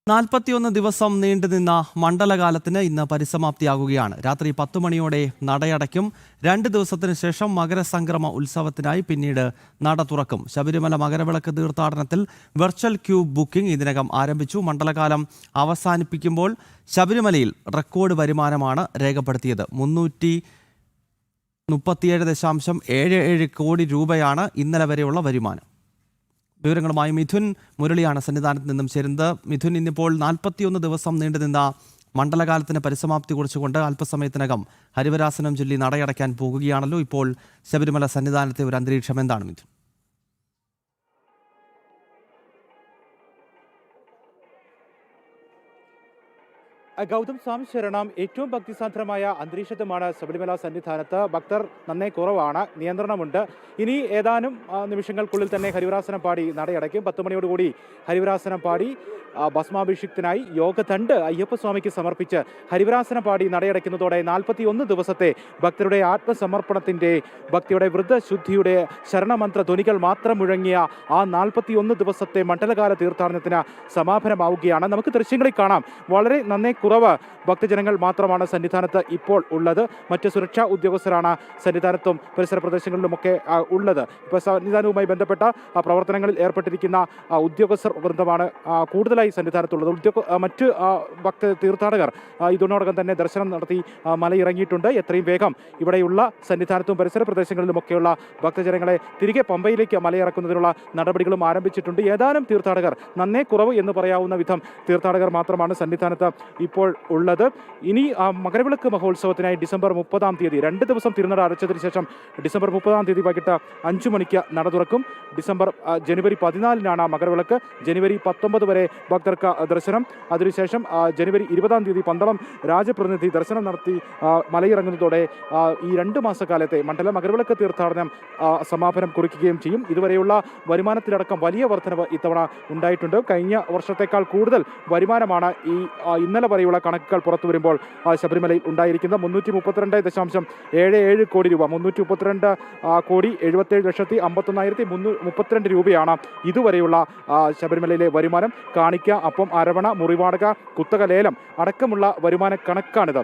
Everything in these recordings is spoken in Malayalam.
41 ദിവസം നീണ്ടുനിന്ന മണ്ഡലകാലത്തിന് ഇന്ന് പരിസമാപ്തിയാകുകയാണ്. രാത്രി 10 മണിയോടെ നടയടയ്ക്കും. 2 ദിവസത്തിന് ശേഷം മകരസംക്രമ ഉത്സവത്തിനായി പിന്നീട് നട തുറക്കും. ശബരിമല മകരവിളക്ക് തീർത്ഥാടനത്തിൽ വെർച്വൽ ക്യൂ ബുക്കിംഗ് ഇതിനകം ആരംഭിച്ചു. മണ്ഡലകാലം അവസാനിപ്പിക്കുമ്പോൾ ശബരിമലയിൽ റെക്കോർഡ് വരുമാനമാണ് രേഖപ്പെടുത്തിയത്. 337.77 കോടി രൂപയാണ് ഇന്നലെ വരെയുള്ള വരുമാനം. വിവരങ്ങളുമായി മിഥുൻ മുരളിയാണ് സന്നിധാനത്ത് നിന്നും ചേരുന്നത്. മിഥുൻ, ഇന്നിപ്പോൾ 41 ദിവസം നീണ്ടുനിന്ന മണ്ഡലകാലത്തിന് പരിസമാപ്തി കുറിച്ചുകൊണ്ട് അല്പസമയത്തിനകം ഹരിവരാസനം ചൊല്ലി നടയടയ്ക്കാൻ പോകുകയാണല്ലോ. ഇപ്പോൾ ശബരിമല സന്നിധാനത്തെ ഒരു അന്തരീക്ഷം എന്താണ് മിഥുൻ? ഗൗതം സ്വാമി ശരണം. ഏറ്റവും ഭക്തിസാന്ദ്രമായ അന്തരീക്ഷത്തുമാണ് ശബരിമല സന്നിധാനത്ത്. ഭക്തർ നന്നേ കുറവാണ്, നിയന്ത്രണമുണ്ട്. ഇനി ഏതാനും നിമിഷങ്ങൾക്കുള്ളിൽ തന്നെ ഹരിവരാസനം പാടി നടയടയ്ക്കും. 10 മണിയോടുകൂടി ഹരിവരാസനം പാടി ഭസ്മാഭിഷിക്തനായി യോഗദണ്ഡ് അയ്യപ്പസ്വാമിക്ക് സമർപ്പിച്ച് ഹരിവരാസനം പാടി നടയടയ്ക്കുന്നതോടെ 41 ദിവസത്തെ ഭക്തരുടെ ആത്മസമർപ്പണത്തിൻ്റെ, ഭക്തിയുടെ വൃദ്ധശുദ്ധിയുടെ ശരണമന്ത്ര ധ്വനികൾ മാത്രം മുഴങ്ങിയ ആ 41 ദിവസത്തെ മണ്ഡലകാല തീർത്ഥാടനത്തിന് സമാപനമാവുകയാണ്. നമുക്ക് ദൃശ്യങ്ങളിൽ കാണാം, വളരെ നന്നേ കുറവ് ഭക്തജനങ്ങൾ മാത്രമാണ് സന്നിധാനത്ത് ഇപ്പോൾ ഉള്ളത്. മറ്റ് സുരക്ഷാ ഉദ്യോഗസ്ഥരാണ് സന്നിധാനത്തും പരിസര പ്രദേശങ്ങളിലുമൊക്കെ ഉള്ളത്. ഇപ്പോൾ സന്നിധാനവുമായി ബന്ധപ്പെട്ട പ്രവർത്തനങ്ങളിൽ ഏർപ്പെട്ടിരിക്കുന്ന ഉദ്യോഗസ്ഥർ വൃന്ദമാണ് കൂടുതലായി സന്നിധാനത്തുള്ളത്. മറ്റ് തീർത്ഥാടകർ ഇതിനോടകം തന്നെ ദർശനം നടത്തി മലയിറങ്ങിയിട്ടുണ്ട്. എത്രയും വേഗം ഇവിടെയുള്ള സന്നിധാനത്തും പരിസര പ്രദേശങ്ങളിലുമൊക്കെയുള്ള ഭക്തജനങ്ങളെ തിരികെ പമ്പയിലേക്ക് മലയിറക്കുന്നതിനുള്ള നടപടികളും ആരംഭിച്ചിട്ടുണ്ട്. ഏതാനും തീർത്ഥാടകർ, നന്നേ കുറവ് എന്ന് പറയാവുന്ന വിധം തീർത്ഥാടകർ മാത്രമാണ് സന്നിധാനത്ത് ഇപ്പോൾ ഉള്ളത്. ഇനി മകരവിളക്ക് മഹോത്സവത്തിനായി ഡിസംബർ 30-ാം തീയതി 2 ദിവസം തിരുനട അടച്ചതിന് ശേഷം ഡിസംബർ 30-ാം തീയതി വൈകിട്ട് 5 മണിക്ക് നട തുറക്കും. ജനുവരി 14-നാണ് മകരവിളക്ക്. ജനുവരി 19 വരെ ഭക്തർക്ക് ദർശനം. അതിനുശേഷം ജനുവരി 20-ാം തീയതി പന്തളം രാജപ്രതിനിധി ദർശനം നടത്തി മലയിറങ്ങുന്നതോടെ ഈ 2 മാസക്കാലത്തെ മണ്ഡല മകരവിളക്ക് തീർത്ഥാടനം സമാപനം കുറിക്കുകയും ചെയ്യും. ഇതുവരെയുള്ള വരുമാനത്തിലടക്കം വലിയ വർധനവ് ഇത്തവണ ഉണ്ടായിട്ടുണ്ട്. കഴിഞ്ഞ വർഷത്തേക്കാൾ കൂടുതൽ വരുമാനമാണ് ഈ ഇന്നലെ വരെയുള്ള കണക്കുകൾ പുറത്തു വരുമ്പോൾ ശബരിമലയിൽ ഉണ്ടായിരിക്കുന്നത്. 332.77 കോടി രൂപ, 332,77,51,052 രൂപയാണ് ഇതുവരെയുള്ള ശബരിമലയിലെ വരുമാനം. കാണിക്ക, അപ്പം, അരവണ, മുറിവാടക, കുത്തക ലേലം അടക്കമുള്ള വരുമാന കണക്കാണിത്.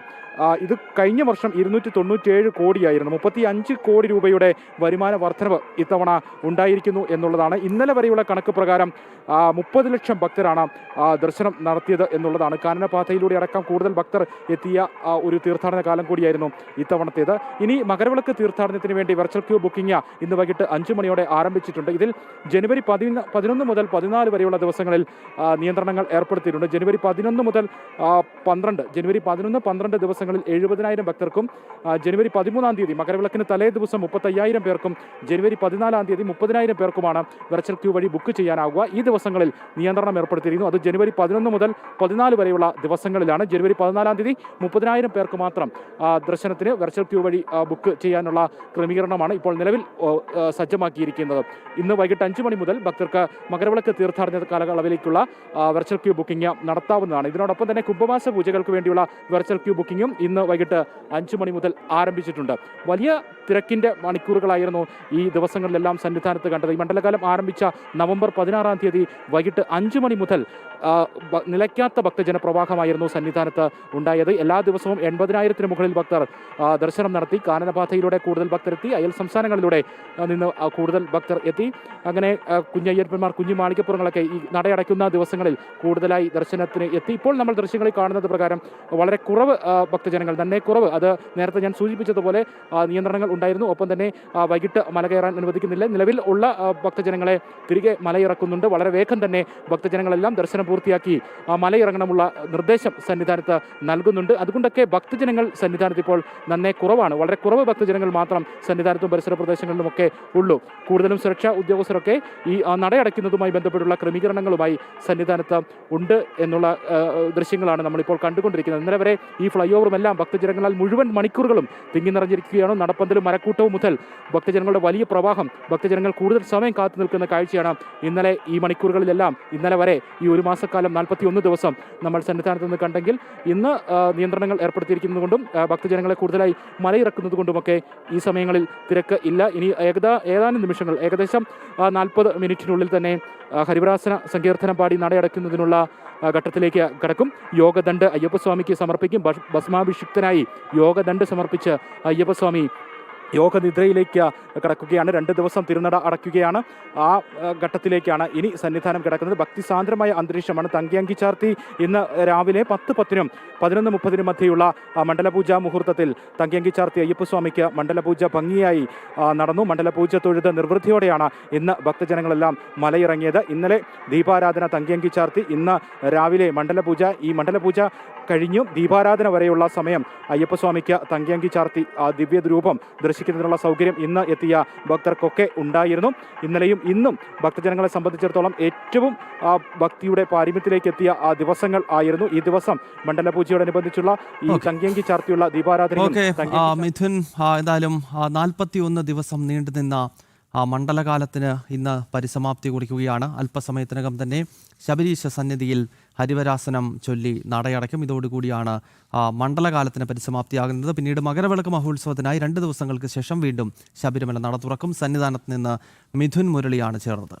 ഇത് കഴിഞ്ഞ വർഷം 297 കോടിയായിരുന്നു. 35 കോടി രൂപയുടെ വരുമാന വർധനവ് ഇത്തവണ ഉണ്ടായിരിക്കുന്നു എന്നുള്ളതാണ്. ഇന്നലെ വരെയുള്ള കണക്ക് പ്രകാരം 30 ലക്ഷം ഭക്തരാണ് ദർശനം നടത്തിയത് എന്നുള്ളതാണ്. കാനനപാതയിലൂടെ അടക്കം കൂടുതൽ ഭക്തർ എത്തിയ ഒരു തീർത്ഥാടന കാലം കൂടിയായിരുന്നു ഇത്തവണത്തേത്. ഇനി മകരവിളക്ക് തീർത്ഥാടനത്തിന് വേണ്ടി വെർച്വൽ ക്യൂ ബുക്കിംഗ് ഇന്ന് വൈകിട്ട് 5 മണിയോടെ ആരംഭിച്ചിട്ടുണ്ട്. ഇതിൽ ജനുവരി 11 മുതൽ 14 വരെയുള്ള ദിവസങ്ങളിൽ നിയന്ത്രണങ്ങൾ ഏർപ്പെടുത്തിയിട്ടുണ്ട്. ജനുവരി 11 മുതൽ 12 ദിവസങ്ങളിൽ 70,000 ഭക്തർക്കും, ജനുവരി 13-ാം തീയതി മകരവിളക്കിന് തലേ ദിവസം 35,000 പേർക്കും, ജനുവരി 14-ാം തീയതി 30,000 പേർക്കുമാണ് വെർച്വൽ ക്യൂ വഴി ബുക്ക് ചെയ്യാനാവുക. ഈ ദിവസങ്ങളിൽ നിയന്ത്രണം ഏർപ്പെടുത്തിയിരുന്നു. അത് ജനുവരി 11 മുതൽ 14 വരെയുള്ള ദിവസങ്ങളിലാണ്. ജനുവരി 14-ാം തീയതി 30,000 പേർക്ക് മാത്രം ദർശനത്തിന് വെർച്വൽ ക്യൂ വഴി ബുക്ക് ചെയ്യാനുള്ള ക്രമീകരണമാണ് ഇപ്പോൾ നിലവിൽ സജ്ജമാക്കിയിരിക്കുന്നത്. ഇന്ന് വൈകിട്ട് 5 മണി മുതൽ ഭക്തർക്ക് മകരവിളക്ക് തീർത്ഥാടന കാലയളവിലേക്കുള്ള വെർച്വൽ ക്യൂ ബുക്കിംഗ് നടത്താവുന്നതാണ്. ഇതിനോടൊപ്പം തന്നെ കുംഭമാസ പൂജകൾക്ക് വേണ്ടിയുള്ള വെർച്വൽ ക്യൂ ബുക്കിംഗും ഇന്ന് വൈകിട്ട് 5 മണി മുതൽ ആരംഭിച്ചിട്ടുണ്ട്. വലിയ തിരക്കിൻ്റെ മണിക്കൂറുകളായിരുന്നു ഈ ദിവസങ്ങളിലെല്ലാം സന്നിധാനത്ത് കണ്ടത്. ഈ മണ്ഡലകാലം ആരംഭിച്ച നവംബർ 16-ാം തീയതി വൈകിട്ട് 5 മണി മുതൽ നിലയ്ക്കാത്ത ഭക്തജന പ്രവാഹമായിരുന്നു സന്നിധാനത്ത് ഉണ്ടായത്. എല്ലാ ദിവസവും 80,000-ന് മുകളിൽ ഭക്തർ ദർശനം നടത്തി. കാനനപാതയിലൂടെ കൂടുതൽ ഭക്തരെത്തി, അയൽ സംസ്ഥാനങ്ങളിലൂടെ നിന്ന് കൂടുതൽ ഭക്തർ എത്തി. അങ്ങനെ കുഞ്ഞയ്യപ്പന്മാർ, കുഞ്ഞു മാളികപ്പുറങ്ങളൊക്കെ ഈ നടയടയ്ക്കുന്ന ദിവസങ്ങളിൽ കൂടുതലായി ദർശനത്തിന് എത്തി. ഇപ്പോൾ നമ്മൾ ദൃശ്യങ്ങളിൽ കാണുന്നത് പ്രകാരം വളരെ കുറവ് ഭക്തജനങ്ങൾ, തന്നെ കുറവ്. അത് നേരത്തെ ഞാൻ സൂചിപ്പിച്ചതുപോലെ നിയന്ത്രണങ്ങൾ ഉണ്ടായിരുന്നു. ഒപ്പം തന്നെ വൈകിട്ട് മല കയറാൻ അനുവദിക്കുന്നില്ല. നിലവിൽ ഉള്ള ഭക്തജനങ്ങളെ തിരികെ മലയിറക്കുന്നുണ്ട്. വളരെ വേഗം തന്നെ ഭക്തജനങ്ങളെല്ലാം ദർശനം പൂർത്തിയാക്കി മലയിറങ്ങണമുള്ള നിർദ്ദേശം സന്നിധാനത്ത് നൽകുന്നുണ്ട്. അതുകൊണ്ടൊക്കെ ഭക്തജനങ്ങൾ സന്നിധാനത്ത് ഇപ്പോൾ നന്നേ കുറവാണ്. വളരെ കുറവ് ഭക്തജനങ്ങൾ മാത്രം സന്നിധാനത്തും പരിസര പ്രദേശങ്ങളിലുമൊക്കെ ഉള്ളൂ. കൂടുതലും സുരക്ഷാ ഉദ്യോഗസ്ഥരൊക്കെ ഈ നടയടയ്ക്കുന്നതുമായി ബന്ധപ്പെട്ടുള്ള ക്രമീകരണങ്ങളുമായി സന്നിധാനത്ത് ഉണ്ട് എന്നുള്ള ദൃശ്യങ്ങളാണ് നമ്മളിപ്പോൾ കണ്ടുകൊണ്ടിരിക്കുന്നത്. ഇന്നലെ വരെ ഈ ഫ്ലൈ ഓവറുമെല്ലാം ഭക്തജനങ്ങളാൽ മുഴുവൻ മണിക്കൂറുകളും തിങ്ങി നിറഞ്ഞിരിക്കുകയാണ്. നടപ്പന്തലും മരക്കൂട്ടവും മുതൽ ഭക്തജനങ്ങളുടെ വലിയ പ്രവാഹം, ഭക്തജനങ്ങൾ കൂടുതൽ സമയം കാത്തു നിൽക്കുന്ന കാഴ്ചയാണ് ഇന്നലെ ഈ മണിക്കൂറുകളിലെല്ലാം, ഇന്നലെ വരെ ഈ 1 മാസക്കാലം 41 ദിവസം നമ്മൾ സന്നിധാനത്ത് നിന്ന് കണ്ടെങ്കിൽ ഇന്ന് നിയന്ത്രണങ്ങൾ ഏർപ്പെടുത്തിയിരിക്കുന്നതുകൊണ്ടും ഭക്തജനങ്ങളെ കൂടുതലായി മലയിറക്കുന്നത് കൊണ്ടുമൊക്കെ ഈ സമയങ്ങളിൽ തിരക്ക് ഇല്ല. ഇനി ഏതാനും നിമിഷങ്ങൾ, ഏകദേശം 40 മിനിറ്റിനുള്ളിൽ തന്നെ ഹരിവരാസന സങ്കീർത്തനം പാടി നടയടയ്ക്കുന്നതിനുള്ള ഘട്ടത്തിലേക്ക് കടക്കും. യോഗദണ്ഡ് അയ്യപ്പസ്വാമിക്ക് സമർപ്പിക്കും. ഭസ്മാഭിഷിക്തനായി യോഗദണ്ഡ് സമർപ്പിച്ച് അയ്യപ്പസ്വാമി യോഗനിദ്രയിലേക്ക് കടക്കുകയാണ്. 2 ദിവസം തിരുനട അടയ്ക്കുകയാണ്. ആ ഘട്ടത്തിലേക്കാണ് ഇനി സന്നിധാനം കിടക്കുന്നത്. ഭക്തിസാന്ദ്രമായ അന്തരീക്ഷമാണ്. തങ്കയങ്കി ചാർത്തി ഇന്ന് രാവിലെ 10:10 11:30 മധ്യയുള്ള മണ്ഡലപൂജാ മുഹൂർത്തത്തിൽ തങ്കയങ്കി ചാർത്തി അയ്യപ്പസ്വാമിക്ക് മണ്ഡലപൂജ ഭംഗിയായി നടന്നു. മണ്ഡലപൂജ തൊഴുത് നിർവൃത്തിയോടെയാണ് ഇന്ന് ഭക്തജനങ്ങളെല്ലാം മലയിറങ്ങിയത്. ഇന്നലെ ദീപാരാധന തങ്കയങ്കി ചാർത്തി, ഇന്ന് രാവിലെ മണ്ഡലപൂജ. ഈ മണ്ഡലപൂജ കഴിഞ്ഞു ദീപാരാധന വരെയുള്ള സമയം അയ്യപ്പസ്വാമിക്ക് തങ്കയങ്കി ചാർത്തി ദിവ്യരൂപം ദർശിക്കുന്നതിനുള്ള സൗകര്യം ഇന്ന് എത്തിയ ഭക്തർക്കൊക്കെ ഉണ്ടായിരുന്നു. ഇന്നലെയും ഇന്നും ഭക്തജനങ്ങളെ സംബന്ധിച്ചിടത്തോളം ഏറ്റവും ഭക്തിയുടെ പാരമ്യത്തിലേക്ക് എത്തിയ ദിവസങ്ങൾ ആയിരുന്നു. ഈ ദിവസം മണ്ഡലപൂജയോടനുബന്ധിച്ചുള്ള ഈ തങ്കയങ്കി ചാർത്തിയുള്ള ദീപാരാധന. മിഥുൻ, എന്തായാലും 41 ദിവസം നീണ്ടുനിന്ന മണ്ഡലകാലത്തിന് ഇന്ന് പരിസമാപ്തി കുറിക്കുകയാണ്. അല്പസമയത്തിനകം തന്നെ ശബരീശ സന്നിധിയിൽ ഹരിവരാസനം ചൊല്ലി നടയടയ്ക്കും. ഇതോടുകൂടിയാണ് മണ്ഡലകാലത്തിന് പരിസമാപ്തിയാകുന്നത്. പിന്നീട് മകരവിളക്ക് മഹോത്സവത്തിനായി 2 ദിവസങ്ങൾക്ക് ശേഷം വീണ്ടും ശബരിമല നട തുറക്കും. സന്നിധാനത്ത് നിന്ന് മിഥുൻ മുരളിയാണ് ചേർന്നത്.